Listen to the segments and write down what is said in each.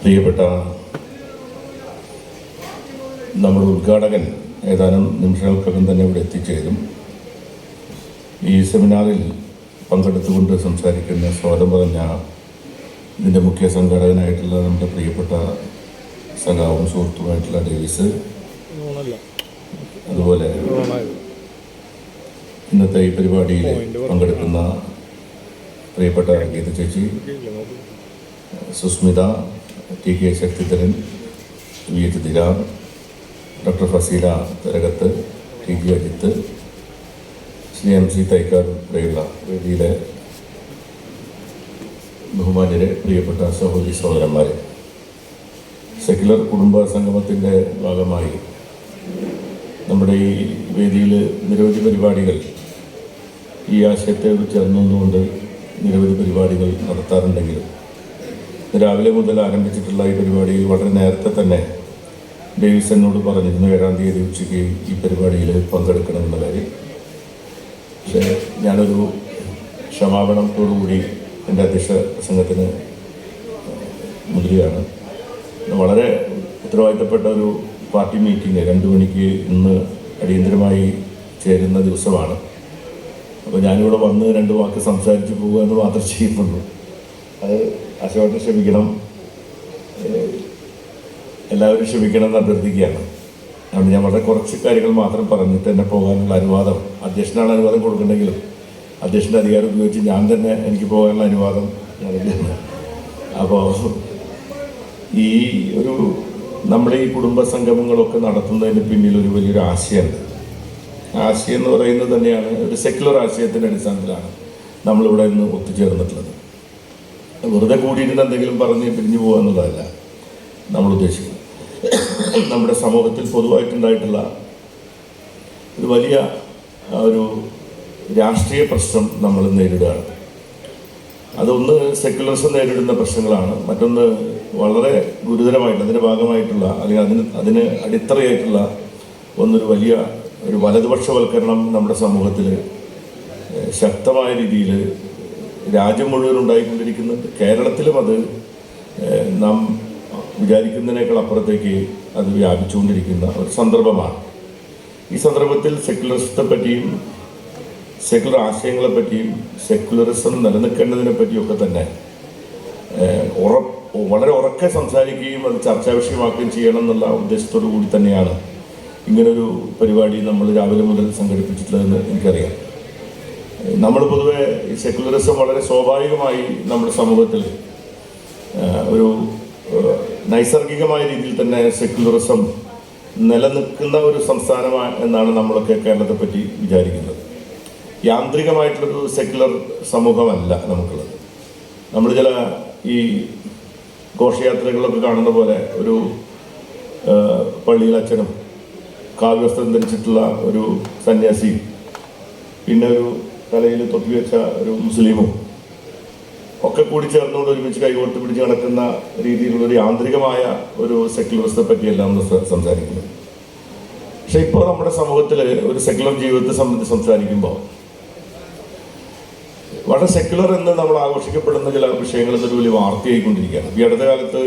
പ്രിയപ്പെട്ട നമ്മുടെ ഉദ്ഘാടകൻ ഏതാനും നിമിഷങ്ങൾക്കകം തന്നെ ഇവിടെ എത്തിച്ചേരും. ഈ സെമിനാറിൽ പങ്കെടുത്തുകൊണ്ട് സംസാരിക്കുന്ന സ്വാഗതം പറഞ്ഞ ഇതിൻ്റെ മുഖ്യ സംഘാടകനായിട്ടുള്ള നമ്മുടെ പ്രിയപ്പെട്ട സഖാവും സുഹൃത്തുമായിട്ടുള്ള ഡേവിസ്, അതുപോലെ ഇന്നത്തെ ഈ പരിപാടിയിൽ പങ്കെടുക്കുന്ന പ്രിയപ്പെട്ട ഗീത ചേച്ചി, Susmitha, T K Sakthidharan, V H Dilar, doctor Fazeela Tharakath, T G Ajith, Shri M C Thaikkar ഉൾപ്പെടെയുള്ള വേദിയിലെ ബഹുമാന്യരെ, പ്രിയപ്പെട്ട സഹോദരി സഹോദരന്മാരെ, സെക്യുലർ കുടുംബ സംഗമത്തിൻ്റെ ഭാഗമായി നമ്മുടെ ഈ വേദിയിൽ നിരവധി പരിപാടികൾ ഈ ആശയത്തോട് ചേർന്നുകൊണ്ട് നിരവധി പരിപാടികൾ നടത്താറുണ്ടെങ്കിലും രാവിലെ മുതൽ ആരംഭിച്ചിട്ടുള്ള ഈ പരിപാടിയിൽ വളരെ നേരത്തെ തന്നെ ഡേവിസ് എന്നോട് പറഞ്ഞിരുന്നു 7-ാം തീയതി ഉച്ചയ്ക്ക് ഈ പരിപാടിയിൽ പങ്കെടുക്കണമെന്ന കാര്യം. പക്ഷേ ഞാനൊരു ക്ഷമാപണത്തോടുകൂടി എൻ്റെ അധ്യക്ഷ പ്രസംഗത്തിന് മുതിരുകയാണ്. വളരെ ഉത്തരവാദിത്തപ്പെട്ട ഒരു പാർട്ടി മീറ്റിംഗ് 2 മണിക്ക് ഇന്ന് അടിയന്തരമായി ചേരുന്ന ദിവസമാണ്. അപ്പോൾ ഞാനിവിടെ വന്ന് 2 വാക്ക് സംസാരിച്ച് പോകുക എന്ന് മാത്രം ചെയ്യുന്നുള്ളൂ. അത് ആശയോടെ ക്ഷമിക്കണം, എല്ലാവരും ക്ഷമിക്കണം എന്ന് അഭ്യർത്ഥിക്കുകയാണ്. അതുകൊണ്ട് ഞാൻ വളരെ കുറച്ച് കാര്യങ്ങൾ മാത്രം പറഞ്ഞിട്ട് എന്നെ പോകാനുള്ള അനുവാദം, അധ്യക്ഷനാണ് അനുവാദം കൊടുക്കുന്നുണ്ടെങ്കിലും അധ്യക്ഷൻ്റെ അധികാരം ഉപയോഗിച്ച് ഞാൻ തന്നെ എനിക്ക് പോകാനുള്ള അനുവാദം നൽകുന്നു. അപ്പോൾ ഈ ഒരു നമ്മുടെ ഈ കുടുംബ സംഗമങ്ങളൊക്കെ നടത്തുന്നതിന് പിന്നിൽ ഒരു വലിയൊരു ആശയമുണ്ട്. ആശയം എന്ന് പറയുന്നത് തന്നെയാണ് ഒരു സെക്യുലർ ആശയത്തിൻ്റെ അടിസ്ഥാനത്തിലാണ് നമ്മളിവിടെ ഇന്ന് ഒത്തുചേർന്നിട്ടുള്ളത്. വെറുതെ കൂടിയിരുന്ന് എന്തെങ്കിലും പറഞ്ഞ് പിരിഞ്ഞു പോകുക എന്നുള്ളതല്ല നമ്മൾ ഉദ്ദേശിക്കുന്നത്. നമ്മുടെ സമൂഹത്തിൽ പൊതുവായിട്ടുണ്ടായിട്ടുള്ള ഒരു വലിയ ഒരു രാഷ്ട്രീയ പ്രശ്നം നമ്മൾ നേരിടുകയാണ്. അതൊന്ന് സെക്യുലറിസം നേരിടുന്ന പ്രശ്നങ്ങളാണ്, മറ്റൊന്ന് വളരെ ഗുരുതരമായിട്ട് അതിൻ്റെ ഭാഗമായിട്ടുള്ള അല്ലെങ്കിൽ അതിന് അടിത്തറയായിട്ടുള്ള ഒന്നൊരു വലിയ ഒരു വലതുപക്ഷവൽക്കരണം നമ്മുടെ സമൂഹത്തിൽ ശക്തമായ രീതിയിൽ രാജ്യം മുഴുവൻ ഉണ്ടായിക്കൊണ്ടിരിക്കുന്നുണ്ട്. കേരളത്തിലും അത് നാം വിചാരിക്കുന്നതിനേക്കാൾ അപ്പുറത്തേക്ക് അത് വ്യാപിച്ചുകൊണ്ടിരിക്കുന്ന ഒരു സന്ദർഭമാണ്. ഈ സന്ദർഭത്തിൽ സെക്യുലറിസത്തെ പറ്റിയും സെക്യുലർ ആശയങ്ങളെപ്പറ്റിയും സെക്യുലറിസം നിലനിൽക്കേണ്ടതിനെ പറ്റിയൊക്കെ തന്നെ വളരെ ഉറക്കെ സംസാരിക്കുകയും അത് ചർച്ചാ വിഷയമാക്കുകയും ചെയ്യണം എന്നുള്ള ഉദ്ദേശത്തോടു കൂടി തന്നെയാണ് ഇങ്ങനൊരു പരിപാടി നമ്മൾ രാവിലെ മുതൽ സംഘടിപ്പിച്ചിട്ടുള്ളതെന്ന് എനിക്കറിയാം. നമ്മൾ പൊതുവെ ഈ സെക്യുലറിസം വളരെ സ്വാഭാവികമായി നമ്മുടെ സമൂഹത്തിൽ ഒരു നൈസർഗികമായ രീതിയിൽ തന്നെ സെക്യുലറിസം നിലനിൽക്കുന്ന ഒരു സംസ്ഥാനമാണ് എന്നാണ് നമ്മളൊക്കെ കേരളത്തെ പറ്റി വിചാരിക്കുന്നത്. യാന്ത്രികമായിട്ടുള്ളൊരു സെക്യുലർ സമൂഹമല്ല നമുക്കുള്ളത്. നമ്മൾ ചില ഈ ഘോഷയാത്രകളൊക്കെ കാണുന്ന പോലെ ഒരു പള്ളിയിൽ അച്ഛനും കാവ്യവസ്ത്രം ധരിച്ചിട്ടുള്ള ഒരു സന്യാസിയും പിന്നെ ഒരു തലയിൽ തൊപ്പി വെച്ച ഒരു മുസ്ലിമും ഒക്കെ കൂടി ചേർന്നുകൊണ്ട് ഒരുമിച്ച് കൈകോർത്ത് പിടിച്ച് നടക്കുന്ന രീതിയിലുള്ളൊരു യാന്ത്രികമായ ഒരു സെക്യുലറിസത്തെ പറ്റിയല്ല നമ്മൾ സംസാരിക്കുന്നത്. പക്ഷെ ഇപ്പോൾ നമ്മുടെ സമൂഹത്തിൽ ഒരു സെക്യുലർ ജീവിതത്തെ സംബന്ധിച്ച് സംസാരിക്കുമ്പോൾ വളരെ സെക്യുലർ എന്ന് നമ്മൾ ആഘോഷിക്കപ്പെടുന്ന ചില വിഷയങ്ങൾ എന്നൊരു വലിയ വാർത്തയായിക്കൊണ്ടിരിക്കുകയാണ്. ഈ അടുത്ത കാലത്ത്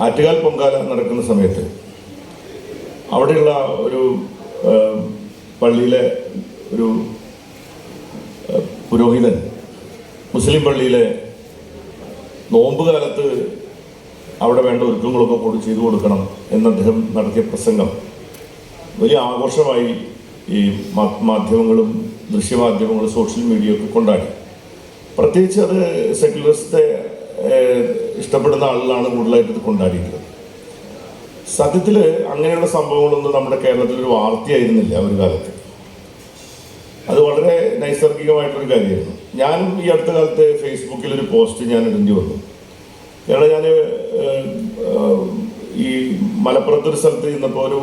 ആറ്റുകാൽ പൊങ്കാല നടക്കുന്ന സമയത്ത് അവിടെയുള്ള ഒരു പള്ളിയിലെ ഒരു പുരോഹിതൻ മുസ്ലിം പള്ളിയിലെ നോമ്പ് കാലത്ത് അവിടെ വേണ്ട ഒരുക്കങ്ങളൊക്കെ ചെയ്തു കൊടുക്കണം എന്ന് അദ്ദേഹം നടത്തിയ പ്രസംഗം വലിയ ആഘോഷമായി ഈ മാധ്യമങ്ങളും ദൃശ്യമാധ്യമങ്ങളും സോഷ്യൽ മീഡിയയൊക്കെ കൊണ്ടാടി. പ്രത്യേകിച്ച് അത് സെക്യുലറിസത്തെ ഇഷ്ടപ്പെടുന്ന ആളുകളാണ് കൂടുതലായിട്ട് ഇത് കൊണ്ടാടിയിട്ടുള്ളത്. സത്യത്തിൽ അങ്ങനെയുള്ള സംഭവങ്ങളൊന്നും നമ്മുടെ കേരളത്തിലൊരു വാർത്തയായിരുന്നില്ല ഒരു കാലത്ത്. അത് വളരെ നൈസർഗികമായിട്ടൊരു കാര്യമായിരുന്നു. ഞാനും ഈ അടുത്ത കാലത്ത് ഫേസ്ബുക്കിൽ ഒരു പോസ്റ്റ് ഞാൻ ഇടേണ്ടി വന്നു. കാരണം ഞാൻ ഈ മലപ്പുറത്തൊരു സ്ഥലത്ത് ചെന്നപ്പോൾ ഒരു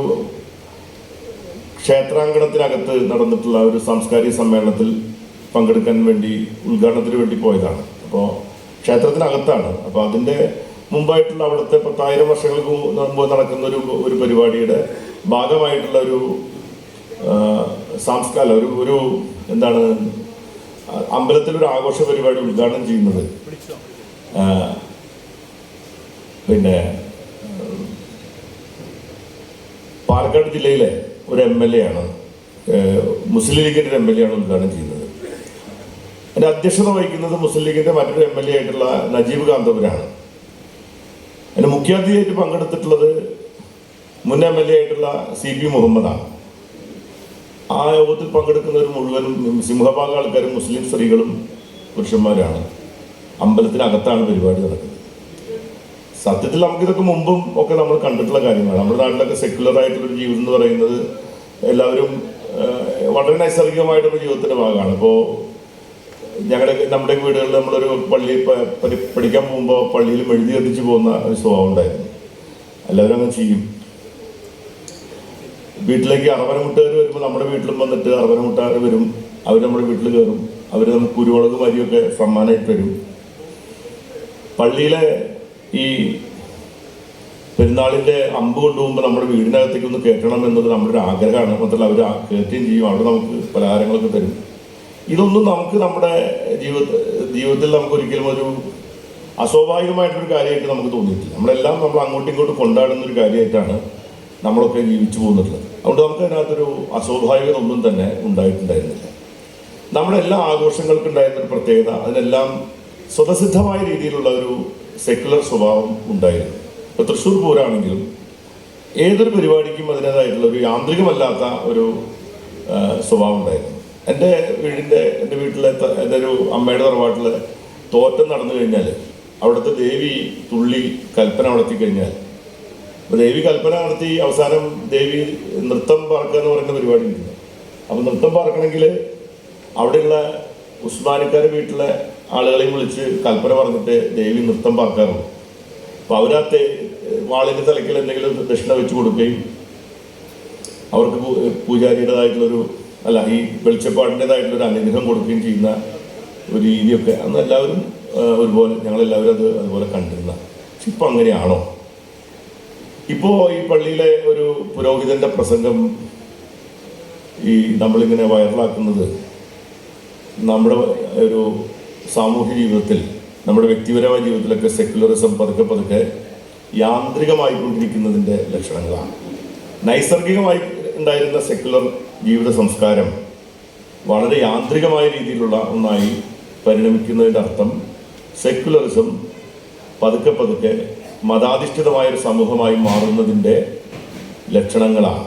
ക്ഷേത്രാങ്കണത്തിനകത്ത് നടന്നിട്ടുള്ള ഒരു സാംസ്കാരിക സമ്മേളനത്തിൽ പങ്കെടുക്കാൻ വേണ്ടി ഉദ്ഘാടനത്തിന് വേണ്ടി പോയതാണ്. അപ്പോൾ ക്ഷേത്രത്തിനകത്താണ്. അപ്പോൾ അതിൻ്റെ മുമ്പായിട്ടുള്ള അവിടുത്തെ 10,000 വർഷങ്ങൾക്ക് മുമ്പ് നടക്കുന്ന ഒരു പരിപാടിയുടെ ഭാഗമായിട്ടുള്ള ഒരു സാംസ്കാരിക ഒരു എന്താണ് അമ്പലത്തിലൊരു ആഘോഷ പരിപാടി ഉദ്ഘാടനം ചെയ്യുന്നത് പിന്നെ പാലക്കാട് ജില്ലയിലെ ഒരു MLA ആണ്, മുസ്ലിം ലീഗിൻ്റെ ഒരു MLA ആണ് ഉദ്ഘാടനം ചെയ്യുന്നത്. അതിൻ്റെ അധ്യക്ഷത വഹിക്കുന്നത് മുസ്ലിം ലീഗിൻ്റെ മറ്റൊരു MLA ആയിട്ടുള്ള നജീബ് കാന്തപുരാണ്. അതിന് മുഖ്യാതിഥിയായിട്ട് പങ്കെടുത്തിട്ടുള്ളത് മുൻ MLA ആയിട്ടുള്ള CP മുഹമ്മദാണ്. ആ യോഗത്തിൽ പങ്കെടുക്കുന്നവർ മുഴുവനും സിംഹഭാഗം ആൾക്കാരും മുസ്ലിം സ്ത്രീകളും പുരുഷന്മാരാണ്. അമ്പലത്തിനകത്താണ് പരിപാടി നടക്കുന്നത്. സത്യത്തിൽ നമുക്കിതൊക്കെ മുമ്പും ഒക്കെ നമ്മൾ കണ്ടിട്ടുള്ള കാര്യങ്ങളാണ്. നമ്മുടെ നാട്ടിലൊക്കെ സെക്യുലർ ആയിട്ടുള്ളൊരു ജീവിതം എന്ന് പറയുന്നത് എല്ലാവരും വളരെ നൈസർഗികമായിട്ടുള്ള ജീവിതത്തിൻ്റെ ഭാഗമാണ്. ഇപ്പോൾ നമ്മുടെ വീടുകളിൽ നമ്മളൊരു പള്ളി പഠിക്കാൻ പോകുമ്പോൾ പള്ളിയിൽ മെഴുതി കത്തിച്ച് പോകുന്ന ഒരു സ്വഭാവം ഉണ്ടായിരുന്നു. എല്ലാവരും അങ്ങനെ ചെയ്യും. വീട്ടിലേക്ക് അറവനമുട്ടുകാർ വരുമ്പോൾ നമ്മുടെ വീട്ടിലും വന്നിട്ട് അറവനമുട്ടുകാർ വരും, അവർ നമ്മുടെ വീട്ടിൽ കയറും, അവർ നമുക്ക് കുരുമുളക് മരിയൊക്കെ സമ്മാനമായിട്ട് തരും. പള്ളിയിലെ ഈ പെരുന്നാളിൻ്റെ അമ്പ് കൊണ്ടുപോകുമ്പോൾ നമ്മുടെ വീടിനകത്തേക്ക് ഒന്ന് കയറ്റണം എന്നത് നമ്മുടെ ഒരു ആഗ്രഹമാണ്. മാത്രമല്ല അവർ കയറ്റുകയും ചെയ്യും, അവിടെ നമുക്ക് പലഹാരങ്ങളൊക്കെ തരും. ഇതൊന്നും നമുക്ക് നമ്മുടെ ജീവിതത്തിൽ നമുക്ക് ഒരിക്കലും ഒരു അസ്വാഭാവികമായിട്ടൊരു കാര്യമായിട്ട് നമുക്ക് തോന്നിയിട്ടില്ല. നമ്മളെല്ലാം നമ്മൾ അങ്ങോട്ടും ഇങ്ങോട്ടും കൊണ്ടാടുന്ന ഒരു കാര്യമായിട്ടാണ് നമ്മളൊക്കെ ജീവിച്ചു പോകുന്നിട്ടുള്ളത്. അതുകൊണ്ട് നമുക്ക് അതിനകത്തൊരു അസ്വാഭാവികത ഒന്നും തന്നെ ഉണ്ടായിട്ടുണ്ടായിരുന്നില്ല. നമ്മുടെ എല്ലാ ആഘോഷങ്ങൾക്കും ഉണ്ടായിരുന്നൊരു പ്രത്യേകത, അതിനെല്ലാം സ്വതസിദ്ധമായ രീതിയിലുള്ള ഒരു സെക്യുലർ സ്വഭാവം ഉണ്ടായിരുന്നു. ഇപ്പോൾ തൃശ്ശൂർ പൂരാണെങ്കിലും ഏതൊരു പരിപാടിക്കും അതിൻ്റേതായിട്ടുള്ള ഒരു യാന്ത്രികമല്ലാത്ത ഒരു സ്വഭാവം ഉണ്ടായിരുന്നു. എൻ്റെ വീട്ടിലെ എൻ്റെ ഒരു അമ്മയുടെ തറവാട്ടിൽ തോറ്റം നടന്നു കഴിഞ്ഞാൽ അവിടുത്തെ ദേവി തുള്ളി കൽപ്പന നടത്തി കഴിഞ്ഞാൽ, അപ്പോൾ ദേവി കൽപ്പന നടത്തി അവസാനം ദേവി നൃത്തം പാർക്കുക എന്ന് പറയുന്ന പരിപാടി ഉണ്ട്. അപ്പോൾ നൃത്തം പാർക്കണമെങ്കിൽ അവിടെയുള്ള ഉസ്മാനിക്കാരുടെ വീട്ടിലെ ആളുകളെയും വിളിച്ച് കൽപ്പന പറഞ്ഞിട്ട് ദേവി നൃത്തം പാർക്കാറുള്ളൂ. അപ്പോൾ അവരത്തെ വാളിൻ്റെ തലയ്ക്കൽ എന്തെങ്കിലും ദക്ഷിണ വെച്ച് കൊടുക്കുകയും അവർക്ക് പൂജാരിയുടേതായിട്ടുള്ളൊരു ഈ വെളിച്ചപ്പാടിൻ്റെതായിട്ടുള്ളൊരു അനുഗ്രഹം കൊടുക്കുകയും ചെയ്യുന്ന ഒരു രീതിയൊക്കെ അന്ന് എല്ലാവരും ഒരുപോലെ, ഞങ്ങളെല്ലാവരും അതുപോലെ കണ്ടിരുന്ന. പക്ഷെ ഇപ്പം അങ്ങനെയാണോ? ഇപ്പോൾ ഈ പള്ളിയിലെ ഒരു പുരോഹിതൻ്റെ പ്രസംഗം നമ്മളിങ്ങനെ വൈറലാക്കുന്നത് നമ്മുടെ ഒരു സാമൂഹ്യ ജീവിതത്തിൽ, നമ്മുടെ വ്യക്തിപരമായ ജീവിതത്തിലൊക്കെ സെക്യുലറിസം പതുക്കെ പതുക്കെ യാന്ത്രികമായിക്കൊണ്ടിരിക്കുന്നതിൻ്റെ ലക്ഷണങ്ങളാണ്. നൈസർഗികമായി ഉണ്ടായിരുന്ന സെക്യുലർ ജീവിത സംസ്കാരം വളരെ യാന്ത്രികമായ രീതിയിലുള്ള ഒന്നായി പരിണമിക്കുന്നതിൻ്റെ അർത്ഥം സെക്യുലറിസം പതുക്കെ പതുക്കെ മതാധിഷ്ഠിതമായൊരു സമൂഹമായി മാറുന്നതിൻ്റെ ലക്ഷണങ്ങളാണ്.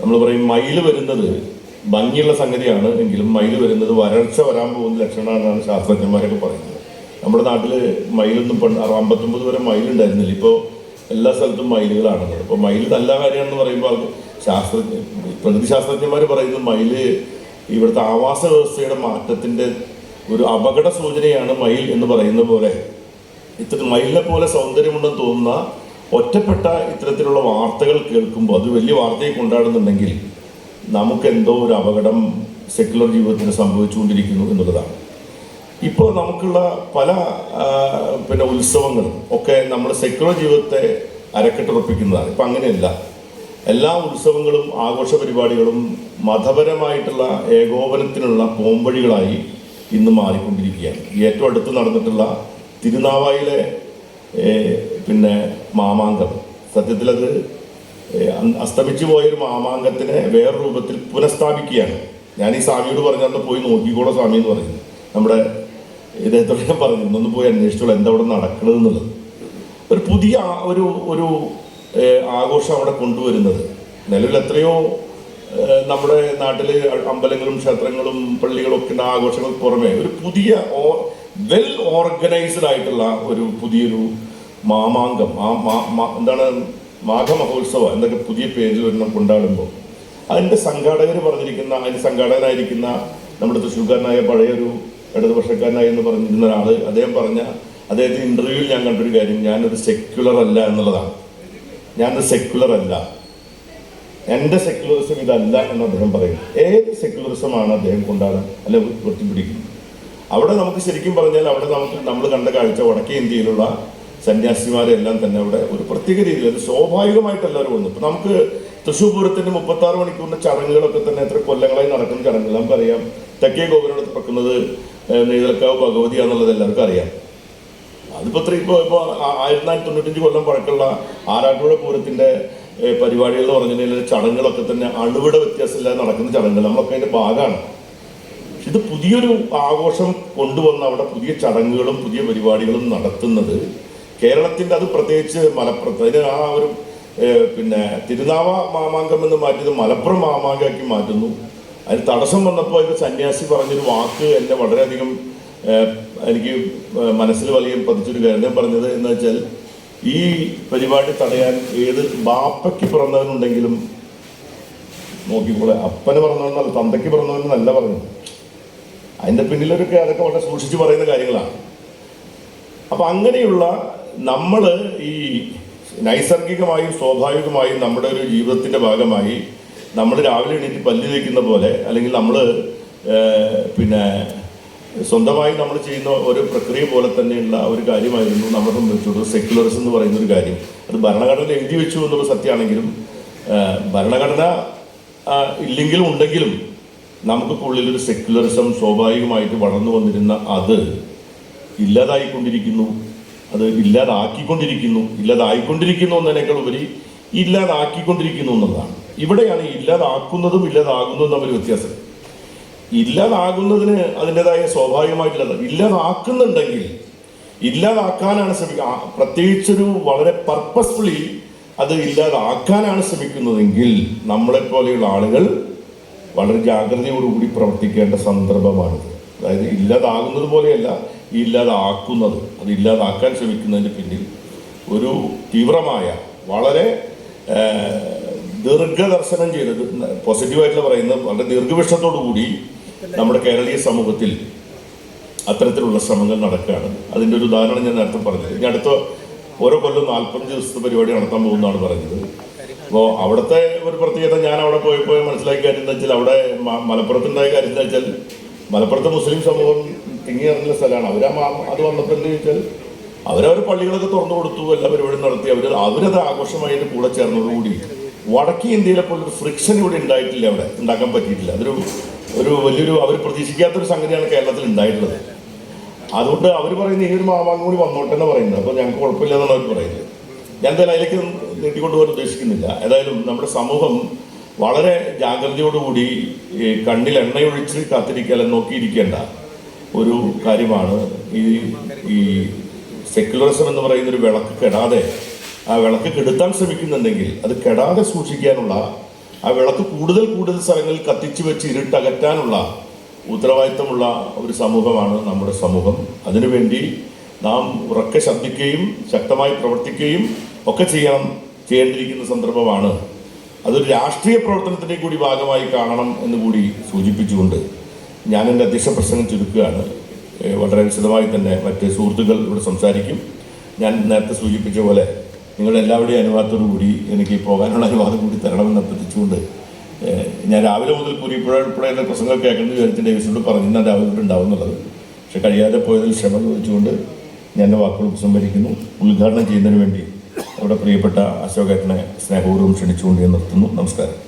നമ്മൾ പറയും മയിൽ വരുന്നത് ഭംഗിയുള്ള സംഗതിയാണ് എങ്കിലും മയിൽ വരുന്നത് വരൾച്ച വരാൻ പോകുന്ന ലക്ഷണമാണെന്നാണ് ശാസ്ത്രജ്ഞന്മാരൊക്കെ പറയുന്നത്. നമ്മുടെ നാട്ടിൽ മയിലൊന്നും 59 വരെ മയിലുണ്ടായിരുന്നില്ല. ഇപ്പോൾ എല്ലാ സ്ഥലത്തും മയിലുകളാണ്. ഇപ്പോൾ മയിൽ നല്ല കാര്യമാണെന്ന് പറയുമ്പോൾ പ്രകൃതി ശാസ്ത്രജ്ഞന്മാർ പറയുന്നത് മയിൽ ഇവിടുത്തെ ആവാസ വ്യവസ്ഥയുടെ മാറ്റത്തിൻ്റെ ഒരു അപകട സൂചനയാണ് മയിൽ എന്ന് പറയുന്ന പോലെ, മയിലിനെ പോലെ സൗന്ദര്യമുണ്ടെന്ന് തോന്നുന്ന ഒറ്റപ്പെട്ട ഇത്തരത്തിലുള്ള വാർത്തകൾ കേൾക്കുമ്പോൾ അത് വലിയ വാർത്തയെ കൊണ്ടാടുന്നുണ്ടെങ്കിൽ നമുക്കെന്തോ ഒരു അപകടം സെക്യുലർ ജീവിതത്തിന് സംഭവിച്ചുകൊണ്ടിരിക്കുന്നു എന്നുള്ളതാണ്. ഇപ്പോൾ നമുക്കുള്ള പല ഉത്സവങ്ങളും ഒക്കെ നമ്മൾ സെക്യുലർ ജീവിതത്തെ അരക്കെട്ടുറപ്പിക്കുന്നതാണ്. ഇപ്പം അങ്ങനെയല്ല. എല്ലാ ഉത്സവങ്ങളും ആഘോഷ പരിപാടികളും മതപരമായിട്ടുള്ള ഏകോപനത്തിനുള്ള പോംവഴികളായി ഇന്ന് മാറിക്കൊണ്ടിരിക്കുകയാണ്. ഏറ്റവും അടുത്ത് നടന്നിട്ടുള്ള തിരുനാവായിലെ മാമാങ്കം, സത്യത്തിലത് അസ്തമിച്ചു പോയൊരു മാമാങ്കത്തിനെ വേറെ രൂപത്തിൽ പുനഃസ്ഥാപിക്കുകയാണ്. ഞാൻ ഈ സ്വാമിയോട് പറഞ്ഞാൽ പോയി നോക്കിക്കോളാം സ്വാമി എന്ന് പറയുന്നു. നമ്മുടെ ഇദ്ദേഹത്തോട് ഞാൻ പറഞ്ഞു, ഒന്ന് പോയി അന്വേഷിച്ചോളൂ എന്താ അവിടെ നടക്കുന്നത് എന്നുള്ളത്. ഒരു പുതിയ ഒരു ആഘോഷം അവിടെ കൊണ്ടുവരുന്നത്. നിലവിൽ എത്രയോ നമ്മുടെ നാട്ടിൽ അമ്പലങ്ങളും ക്ഷേത്രങ്ങളും പള്ളികളും ഒക്കെ ആഘോഷങ്ങൾക്ക് പുറമെ ഒരു പുതിയ വെൽ ഓർഗനൈസ്ഡ് ആയിട്ടുള്ള ഒരു പുതിയൊരു മാമാങ്കം, എന്താണ് മാഘമഹോത്സവം എന്നൊക്കെ പുതിയ പേരിൽ ഒരെണ്ണം കൊണ്ടാടുമ്പോൾ അതിൻ്റെ സംഘാടകനായിരിക്കുന്ന നമ്മുടെ തൃശ്ശൂർക്കാരനായ പഴയൊരു ഇടതുപക്ഷക്കാരനായി എന്ന് പറഞ്ഞിരുന്ന ഒരാൾ, അദ്ദേഹത്തിന് ഇൻ്റർവ്യൂവിൽ ഞാൻ കണ്ടൊരു കാര്യം, ഞാനൊരു സെക്യുലർ അല്ല എന്നുള്ളതാണ്. ഞാനൊരു സെക്യുലർ അല്ല, എൻ്റെ സെക്യുലറിസം ഇതല്ല എന്ന് അദ്ദേഹം പറയും. ഏത് സെക്യുലറിസമാണ് അദ്ദേഹം കൊണ്ടാടാൻ അല്ലെ ഉയർത്തിപ്പിടിക്കുന്നത്? അവിടെ നമുക്ക് ശരിക്കും പറഞ്ഞാൽ നമ്മൾ കണ്ട കാഴ്ച വടക്കേ ഇന്ത്യയിലുള്ള സന്യാസിമാരെല്ലാം തന്നെ അവിടെ ഒരു പ്രത്യേക രീതിയിൽ അത് സ്വാഭാവികമായിട്ട് എല്ലാവരും വന്നു. ഇപ്പം നമുക്ക് തൃശ്ശൂർ പൂരത്തിൻ്റെ 36 മണിക്കൂറിൻ്റെ ചടങ്ങുകളൊക്കെ തന്നെ എത്ര കൊല്ലങ്ങളായി നടക്കുന്ന ചടങ്ങുകൾ നമുക്കറിയാം. തെക്കേ ഗോപുരം തുറക്കുന്നത് നെയ്തലക്കാവ് ഭഗവതിയാണെന്നുള്ളത് എല്ലാവർക്കും അറിയാം. അതിപ്പോൾ ഇപ്പോൾ 1995 കൊല്ലം പഴക്കമുള്ള ആറാട്ടുപുഴ പൂരത്തിൻ്റെ പരിപാടികൾ എന്ന് പറഞ്ഞിട്ടുണ്ടെങ്കിൽ ചടങ്ങുകളൊക്കെ തന്നെ അണുവിട വ്യത്യാസമില്ലാതെ നടക്കുന്ന ചടങ്ങുകൾ, നമ്മളൊക്കെ അതിൻ്റെ ഭാഗമാണ്. ഇത് പുതിയൊരു ആഘോഷം കൊണ്ടുവന്ന് അവിടെ പുതിയ ചടങ്ങുകളും പുതിയ പരിപാടികളും നടത്തുന്നത് കേരളത്തിൻ്റെ, അത് പ്രത്യേകിച്ച് മലപ്പുറത്ത്, അതിന് ആ ഒരു പിന്നെ തിരുനാവ മാമാങ്കം എന്ന് മാറ്റിയത് മലപ്പുറം മാമാങ്കമാക്കി മാറ്റുന്നു. അതിന് തടസ്സം വന്നപ്പോൾ അതിന് സന്യാസി പറഞ്ഞൊരു വാക്ക് എന്നെ വളരെയധികം എനിക്ക് മനസ്സിൽ വലിയ പതിച്ചൊരു കാര്യം പറഞ്ഞത് എന്ന് വെച്ചാൽ, ഈ പരിപാടി തടയാൻ ഏത് ബാപ്പയ്ക്ക് പിറന്നവനുണ്ടെങ്കിലും നോക്കിക്കോളെ, അപ്പന് പിറന്നവനല്ല തന്തയ്ക്ക് പിറന്നവനെന്നല്ല പറഞ്ഞു. അതിൻ്റെ പിന്നിലൊക്കെ അതൊക്കെ വളരെ സൂക്ഷിച്ച് പറയുന്ന കാര്യങ്ങളാണ്. അപ്പം അങ്ങനെയുള്ള നമ്മൾ ഈ നൈസർഗികമായും സ്വാഭാവികമായും നമ്മുടെ ഒരു ജീവിതത്തിൻ്റെ ഭാഗമായി നമ്മൾ രാവിലെ എണീറ്റ് പല്ല് തേക്കുന്ന പോലെ, അല്ലെങ്കിൽ നമ്മൾ പിന്നെ സ്വന്തമായി നമ്മൾ ചെയ്യുന്ന ഒരു പ്രക്രിയ പോലെ തന്നെയുള്ള ഒരു കാര്യമായിരുന്നു നമ്മളെ സംബന്ധിച്ചിടത്തോളം സെക്യുലറിസം എന്ന് പറയുന്ന ഒരു കാര്യം. അത് ഭരണഘടന എഴുതി വെച്ചു എന്നുള്ള സത്യമാണെങ്കിലും ഭരണഘടന ഇല്ലെങ്കിലും ഉണ്ടെങ്കിലും നമുക്കിപ്പോൾ ഉള്ളിലൊരു സെക്യുലറിസം സ്വാഭാവികമായിട്ട് വളർന്നു വന്നിരുന്ന അത് ഇല്ലാതായിക്കൊണ്ടിരിക്കുന്നു, അത് ഇല്ലാതായിക്കൊണ്ടിരിക്കുന്നു എന്നതിനേക്കാൾ ഉപരി ഇല്ലാതാക്കിക്കൊണ്ടിരിക്കുന്നു എന്നതാണ്. ഇവിടെയാണ് ഇല്ലാതാക്കുന്നതും ഇല്ലാതാകുന്നതും തമ്മിൽ വ്യത്യാസം. ഇല്ലാതാകുന്നതിന് അതിൻ്റെതായ സ്വാഭാവികമായിട്ടുള്ളത്, ഇല്ലാതാക്കുന്നുണ്ടെങ്കിൽ ഇല്ലാതാക്കാനാണ് ശ്രമിക്കുക, പ്രത്യേകിച്ചൊരു വളരെ പർപ്പസ്ഫുള്ളി അത് ഇല്ലാതാക്കാനാണ് ശ്രമിക്കുന്നതെങ്കിൽ നമ്മളെപ്പോലെയുള്ള ആളുകൾ വളരെ ജാഗ്രതയോടുകൂടി പ്രവർത്തിക്കേണ്ട സന്ദർഭമാണിത്. അതായത് ഇല്ലാതാകുന്നത് പോലെയല്ല, ഇല്ലാതാക്കുന്നത്, അത് ഇല്ലാതാക്കാൻ ശ്രമിക്കുന്നതിന് പിന്നിൽ ഒരു തീവ്രമായ വളരെ ദീർഘദർശനം ചെയ്തത്, പോസിറ്റീവായിട്ടുള്ള പറയുന്നത്, വളരെ ദീർഘവീക്ഷണത്തോടു കൂടി നമ്മുടെ കേരളീയ സമൂഹത്തിൽ അത്തരത്തിലുള്ള ശ്രമങ്ങൾ നടക്കുകയാണ്. അതിൻ്റെ ഒരു ഉദാഹരണം ഞാൻ നേരത്തെ പറഞ്ഞത്. ഇനി അടുത്ത ഓരോ കൊല്ലം 45 ദിവസത്തെ പരിപാടി നടത്താൻ പോകുന്നതാണ് പറഞ്ഞത്. അപ്പോൾ അവിടുത്തെ ഒരു പ്രത്യേകത ഞാൻ അവിടെ പോയപ്പോൾ മനസ്സിലാക്കിയ കാര്യം എന്താ വെച്ചാൽ, അവിടെ മലപ്പുറത്തുണ്ടായ കാര്യം എന്താ വെച്ചാൽ, മലപ്പുറത്തെ മുസ്ലിം സമൂഹം തിങ്ങിയിറങ്ങുന്ന സ്ഥലമാണ്. അത് വന്നപ്പോൾ എന്താ ചോദിച്ചാൽ, അവരവർ പള്ളികളൊക്കെ തുറന്നു കൊടുത്തു, എല്ലാ പരിപാടിയും നടത്തി, അവരത് ആഘോഷമായി അതിൻ്റെ കൂടെ ചേർന്നതോടുകൂടി വടക്കേ ഇന്ത്യയിലെ പോലൊരു ഫ്രിക്ഷൻ ഇവിടെ ഉണ്ടായിട്ടില്ല, അവിടെ ഉണ്ടാക്കാൻ പറ്റിയിട്ടില്ല. ഒരു വലിയൊരു അവർ പ്രതീക്ഷിക്കാത്തൊരു സംഗതിയാണ് കേരളത്തിൽ ഉണ്ടായിട്ടുള്ളത്. അതുകൊണ്ട് അവർ പറയുന്ന ഈ ഒരു മാമാങ്കം കൂടി വന്നോട്ടെ എന്ന് പറയുന്നത്. അപ്പോൾ ഞങ്ങൾക്ക് കുഴപ്പമില്ല എന്നാണ് അവർ പറയുന്നത്. ഞാൻ എന്തായാലും അതിലേക്ക് നീട്ടിക്കൊണ്ടുപോകാൻ ഉദ്ദേശിക്കുന്നില്ല. ഏതായാലും നമ്മുടെ സമൂഹം വളരെ ജാഗ്രതയോടുകൂടി കണ്ണിൽ എണ്ണയൊഴിച്ച് കാത്തിരിക്കാൻ നോക്കിയിരിക്കേണ്ട ഒരു കാര്യമാണ്. ഈ സെക്യുലറിസം എന്ന് പറയുന്നൊരു വിളക്ക് കെടാതെ, ആ വിളക്ക് കെടുത്താൻ ശ്രമിക്കുന്നുണ്ടെങ്കിൽ അത് കെടാതെ സൂക്ഷിക്കാനുള്ള, ആ വിളക്ക് കൂടുതൽ സ്ഥലങ്ങളിൽ കത്തിച്ചു വെച്ച് ഇരുട്ടകറ്റാനുള്ള ഉത്തരവാദിത്തമുള്ള ഒരു സമൂഹമാണ് നമ്മുടെ സമൂഹം. അതിനുവേണ്ടി നാം ഉറക്കെ ശബ്ദിക്കുകയും ശക്തമായി പ്രവർത്തിക്കുകയും ഒക്കെ ചെയ്യേണ്ടിയിരിക്കുന്ന സന്ദർഭമാണ്. അതൊരു രാഷ്ട്രീയ പ്രവർത്തനത്തിൻ്റെ കൂടി ഭാഗമായി കാണണം എന്ന് കൂടി സൂചിപ്പിച്ചുകൊണ്ട് ഞാൻ എൻ്റെ അധ്യക്ഷ പ്രസംഗം ചുരുക്കുകയാണ്. വളരെ വിശദമായി തന്നെ മറ്റ് സുഹൃത്തുക്കൾ ഇവിടെ സംസാരിക്കും. ഞാൻ നേരത്തെ സൂചിപ്പിച്ച പോലെ നിങ്ങളെല്ലാവരുടെയും അനുവാദത്തോടു കൂടി എനിക്ക് പോകാനുള്ള അനുവാദം കൂടി തരണമെന്ന് അഭ്യർത്ഥിച്ചുകൊണ്ട്, ഞാൻ രാവിലെ മുതൽ ഉൾപ്പെടെയുള്ള പ്രസംഗം കേൾക്കുന്നത് വിചാരിച്ച് ഡേവിസിനോട് പറഞ്ഞു ഞാൻ രാവിലെ ഉണ്ടാവുന്നുള്ളത്. പക്ഷെ കഴിയാതെ പോയതിൽ ക്ഷമ ചോദിച്ചുകൊണ്ട് ഞാൻ എൻ്റെ വാക്കുകൾ ഉപസംഹരിക്കുന്നു. ഉദ്ഘാടനം ചെയ്യുന്നതിന് വേണ്ടി അവിടെ പ്രിയപ്പെട്ട അശോകേട്ടനെ സ്നേഹപൂർവ്വം ക്ഷണിച്ചുകൊണ്ട് ഞാൻ നിർത്തുന്നു. നമസ്കാരം.